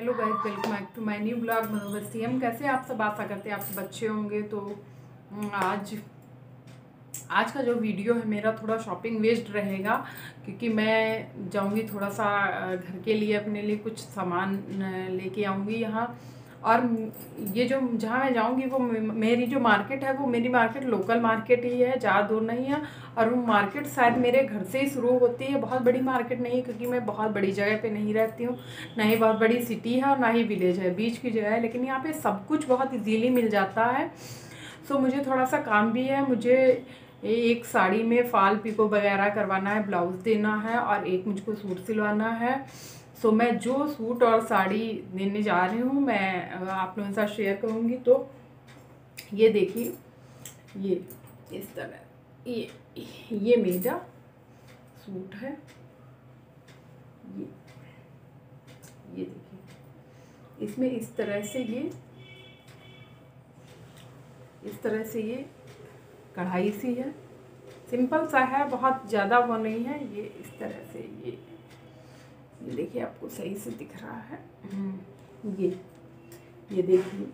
Hello guys, welcome back to my new blog मनोबस्ती। हम कैसे आप सब आशा करते हैं आप सब अच्छे होंगे। तो आज का जो वीडियो है मेरा थोड़ा शॉपिंग वेस्ट रहेगा, क्योंकि मैं जाऊंगी थोड़ा सा घर के लिए, अपने लिए कुछ सामान लेके आऊंगी यहाँ। और ये जो जहाँ मैं जाऊंगी वो मेरी जो मार्केट है वो मेरी मार्केट लोकल मार्केट ही है, ज़्यादा दूर नहीं है। और वो मार्केट शायद मेरे घर से ही शुरू होती है, बहुत बड़ी मार्केट नहीं है, क्योंकि मैं बहुत बड़ी जगह पे नहीं रहती हूँ, ना ही बहुत बड़ी सिटी है और ना ही विलेज है, बीच की जगह है। लेकिन यहाँ पे सब कुछ बहुत इजीली मिल जाता है। सो मुझे थोड़ा सा काम भी है, मुझे एक साड़ी में फॉल पिको वगैरह करवाना है, ब्लाउज देना है, और एक मुझको सूट सिलवाना है। सो मैं जो सूट और साड़ी देने जा रही हूँ मैं आप लोगों के साथ शेयर करूँगी। तो ये देखिए, ये इस तरह ये मेरा सूट है। ये देखिए, इसमें इस तरह से ये कढ़ाई सी है, सिंपल सा है, बहुत ज़्यादा वो नहीं है। ये इस तरह से ये देखिए, आपको सही से दिख रहा है। ये देखिए,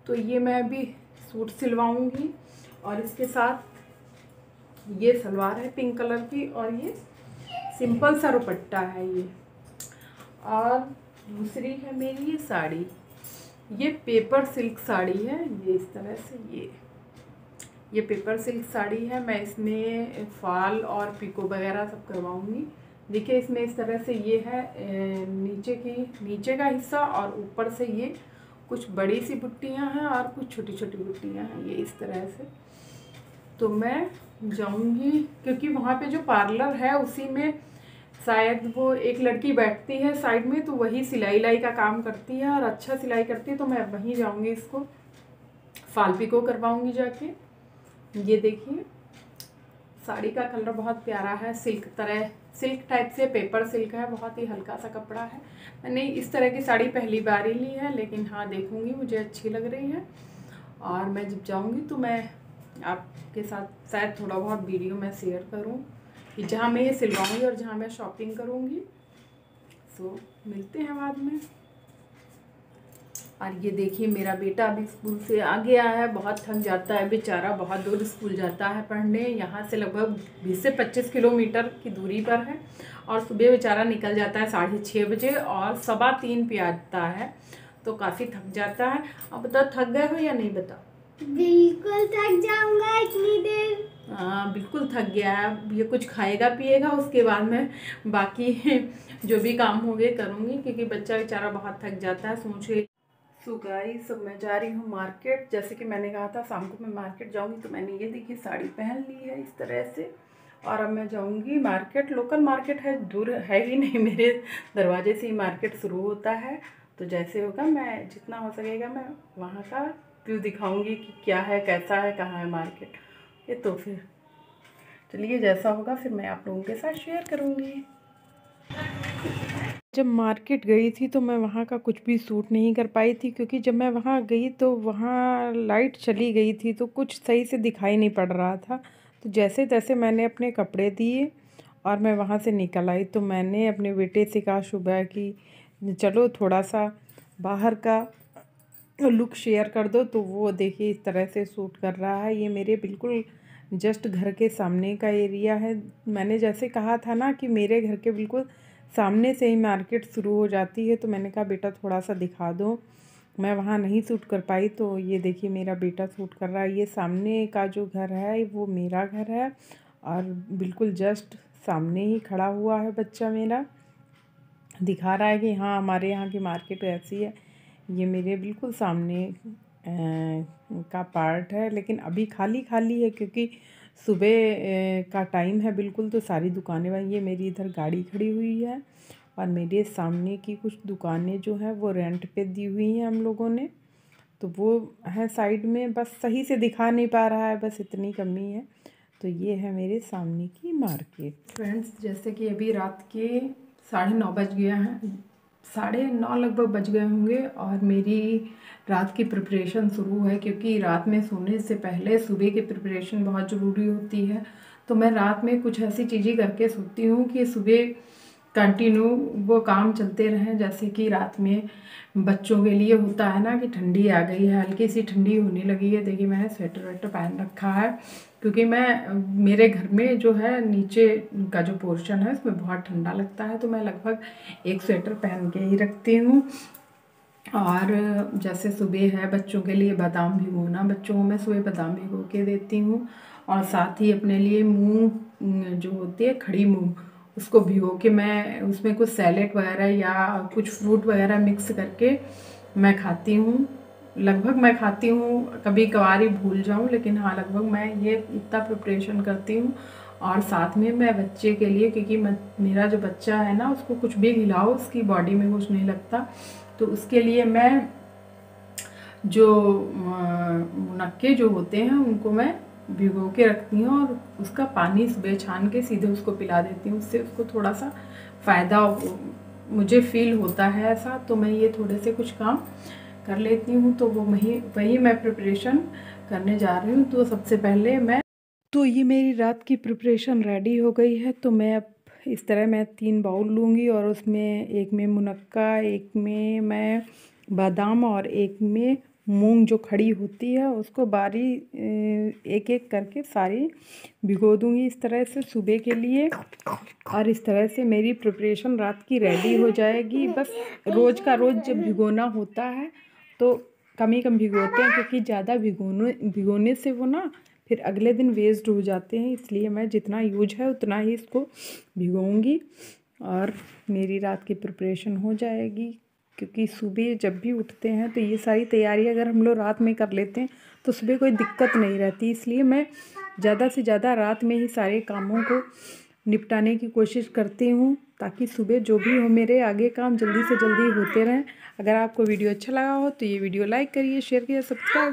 तो ये मैं अभी सूट सिलवाऊंगी, और इसके साथ ये सलवार है पिंक कलर की, और ये सिंपल सा दुपट्टा है ये। और दूसरी है मेरी ये साड़ी, ये पेपर सिल्क साड़ी है। ये इस तरह से ये पेपर सिल्क साड़ी है। मैं इसमें फॉल और पिको वगैरह सब करवाऊंगी। देखिए, इसमें इस तरह से ये है नीचे का हिस्सा, और ऊपर से ये कुछ बड़ी सी बुट्टियां हैं और कुछ छोटी छोटी बुट्टियां हैं, ये इस तरह से। तो मैं जाऊंगी, क्योंकि वहाँ पे जो पार्लर है उसी में शायद वो एक लड़की बैठती है साइड में, तो वही सिलाई का काम करती है और अच्छा सिलाई करती है। तो मैं वहीं जाऊंगी, इसको फॉल पिको करवाऊंगी जाके। ये देखिए, साड़ी का कलर बहुत प्यारा है, सिल्क टाइप से पेपर सिल्क है, बहुत ही हल्का सा कपड़ा है। मैंने इस तरह की साड़ी पहली बार ही ली है, लेकिन हाँ देखूंगी, मुझे अच्छी लग रही है। और मैं जब जाऊंगी तो मैं आपके साथ शायद थोड़ा बहुत वीडियो मैं शेयर करूं कि जहाँ मैं ये सिलवाऊंगी और जहाँ मैं शॉपिंग करूंगी। सो मिलते हैं बाद में। और ये देखिए, मेरा बेटा अभी स्कूल से आ गया है, बहुत थक जाता है बेचारा, बहुत दूर स्कूल जाता है पढ़ने। यहाँ से लगभग 20 से 25 किलोमीटर की दूरी पर है, और सुबह बेचारा निकल जाता है 6:30 बजे और 3:15 पे आता है, तो काफ़ी थक जाता है। अब बताओ, थक गए हो या नहीं? बताओ। बिल्कुल थक जाऊंगा इतनी देर। हाँ, बिल्कुल थक गया है। ये कुछ खाएगा पिएगा, उसके बाद में बाकी जो भी काम होंगे करूँगी, क्योंकि बच्चा बेचारा बहुत थक जाता है। सोचिए। सो गाइस, सब मैं जा रही हूँ मार्केट। जैसे कि मैंने कहा था शाम को मैं मार्केट जाऊँगी, तो मैंने ये देखिए साड़ी पहन ली है इस तरह से। और अब मैं जाऊँगी मार्केट, लोकल मार्केट है, दूर है ही नहीं, मेरे दरवाजे से ही मार्केट शुरू होता है। तो जैसे होगा, मैं जितना हो सकेगा मैं वहाँ का व्यू दिखाऊँगी कि क्या है, कैसा है, कहाँ है मार्केट। ये तो फिर चलिए, जैसा होगा फिर मैं आप लोगों के साथ शेयर करूँगी। जब मार्केट गई थी तो मैं वहाँ का कुछ भी सूट नहीं कर पाई थी, क्योंकि जब मैं वहाँ गई तो वहाँ लाइट चली गई थी, तो कुछ सही से दिखाई नहीं पड़ रहा था। तो जैसे तैसे मैंने अपने कपड़े दिए और मैं वहाँ से निकल आई। तो मैंने अपने बेटे से कहा सुबह कि चलो थोड़ा सा बाहर का लुक शेयर कर दो। तो वो देखिए इस तरह से सूट कर रहा है। ये मेरे बिल्कुल जस्ट घर के सामने का एरिया है। मैंने जैसे कहा था ना कि मेरे घर के बिल्कुल सामने से ही मार्केट शुरू हो जाती है। तो मैंने कहा बेटा थोड़ा सा दिखा दो, मैं वहाँ नहीं शूट कर पाई। तो ये देखिए, मेरा बेटा शूट कर रहा है। ये सामने का जो घर है वो मेरा घर है, और बिल्कुल जस्ट सामने ही खड़ा हुआ है बच्चा मेरा, दिखा रहा है कि हाँ हमारे यहाँ की मार्केट ऐसी है। ये मेरे बिल्कुल सामने का पार्ट है, लेकिन अभी खाली खाली है, क्योंकि सुबह का टाइम है बिल्कुल। तो सारी दुकानें बंद। ये मेरी इधर गाड़ी खड़ी हुई है, और मेरे सामने की कुछ दुकानें जो हैं वो रेंट पे दी हुई हैं हम लोगों ने, तो वो है साइड में, बस सही से दिखा नहीं पा रहा है, बस इतनी कमी है। तो ये है मेरे सामने की मार्केट। फ्रेंड्स, जैसे कि अभी रात के 9:30 बज गया है, 9:30 लगभग बज गए होंगे, और मेरी रात की प्रिपरेशन शुरू है, क्योंकि रात में सोने से पहले सुबह की प्रिपरेशन बहुत ज़रूरी होती है। तो मैं रात में कुछ ऐसी चीज़ें करके सोती हूँ कि सुबह कंटिन्यू वो काम चलते रहें। जैसे कि रात में बच्चों के लिए होता है ना कि ठंडी आ गई है, हल्की सी ठंडी होने लगी है। देखिए मैंने स्वेटर वेटर पहन रखा है, क्योंकि मेरे घर में जो है नीचे का जो पोर्शन है उसमें बहुत ठंडा लगता है, तो मैं लगभग एक स्वेटर पहन के ही रखती हूँ। और जैसे सुबह है बच्चों के लिए बादाम भिगोना, बच्चों को मैं सुबह बादाम भिगो के देती हूँ। और साथ ही अपने लिए मूंग जो होती है खड़ी मूंग, उसको भिगो के मैं उसमें कुछ सैलेड वगैरह या कुछ फ्रूट वगैरह मिक्स करके मैं खाती हूँ। लगभग मैं खाती हूँ, कभी कभार ही भूल जाऊँ, लेकिन हाँ लगभग मैं ये इतना प्रिपरेशन करती हूँ। और साथ में मैं बच्चे के लिए, क्योंकि मेरा जो बच्चा है ना उसको कुछ भी खिलाओ उसकी बॉडी में कुछ नहीं लगता, तो उसके लिए मैं जो मुनक्के जो होते हैं उनको मैं भिगो के रखती हूँ और उसका पानी सुबह छान के सीधे उसको पिला देती हूँ। उससे उसको थोड़ा सा फ़ायदा मुझे फील होता है ऐसा, तो मैं ये थोड़े से कुछ काम कर लेती हूँ। तो वो वही मैं प्रिपरेशन करने जा रही हूँ। तो सबसे पहले तो ये मेरी रात की प्रिपरेशन रेडी हो गई है। तो मैं अब इस तरह मैं 3 बाउल लूँगी और उसमें एक में मुनक्का, एक में मैं बादाम और एक में मूंग जो खड़ी होती है उसको एक एक करके सारी भिगो दूँगी इस तरह से सुबह के लिए। और इस तरह से मेरी प्रिपरेशन रात की रेडी हो जाएगी। बस रोज़ का रोज़ जब भिगोना होता है तो कम ही कम भिगोते हैं, क्योंकि ज़्यादा भिगोने से वो ना फिर अगले दिन वेस्ट हो जाते हैं। इसलिए मैं जितना यूज है उतना ही इसको भिगोऊंगी और मेरी रात की प्रिपरेशन हो जाएगी। क्योंकि सुबह जब भी उठते हैं तो ये सारी तैयारी अगर हम लोग रात में कर लेते हैं तो सुबह कोई दिक्कत नहीं रहती। इसलिए मैं ज़्यादा से ज़्यादा रात में ही सारे कामों को निपटाने की कोशिश करती हूँ, ताकि सुबह जो भी हो मेरे आगे काम जल्दी से जल्दी होते रहें। अगर आपको वीडियो अच्छा लगा हो तो ये वीडियो लाइक करिए, शेयर करिए, सब्सक्राइब करिए।